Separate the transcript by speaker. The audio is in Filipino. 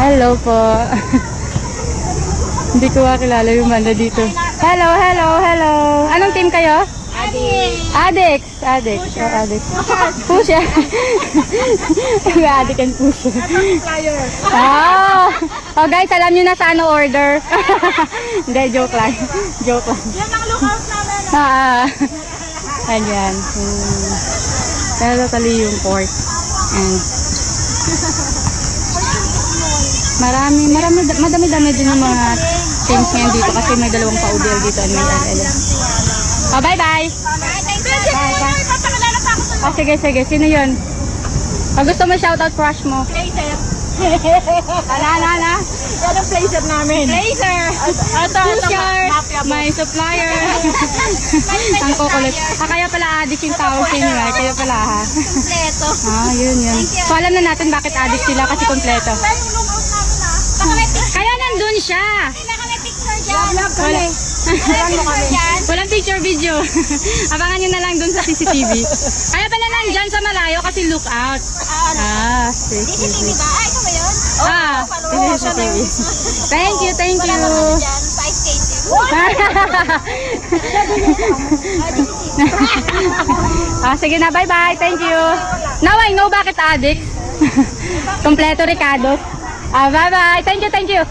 Speaker 1: Hello po. Hindi ko kilala yung banda dito. Hello, hello, hello. Anong team kayo? Addicts. Addicts. Oh, addicts. Pusher. Addict and pusher. Oh, guys, alam nyo na sa ano order. Hindi, joke lang. Joke lang.
Speaker 2: Yan ang lookout namin.
Speaker 1: Ayan. Pero tali yung pork. And madami-dami din yung mga teams ngayon dito kasi may dalawang pa-UDL dito and may LL. Oh, bye-bye! Oh, sige. Sino yun? Pag gusto mo shoutout crush mo.
Speaker 2: Blazer.
Speaker 1: Ala.
Speaker 2: Yan ang blazer namin.
Speaker 1: Blazer! Pusher! May supplier. Ang kukulit. Kaya pala addict yung tawag sa inyo. Kaya pala ha.
Speaker 2: Kompleto.
Speaker 1: Yun. So alam na natin bakit addict sila kasi kompleto. Kaya nandun siya. Walang picture video. Abangan nyo na lang dun sa CCTV. Kaya pala nandyan sa malayo kasi lookout.
Speaker 2: CCTV ba? Ikaw ba yun?
Speaker 1: CCTV. Thank you.
Speaker 2: Sa skating.
Speaker 1: Sige na, bye-bye. Thank you. Now I know bakit addict. Kompleto Ricardo. Bye-bye. Thank you.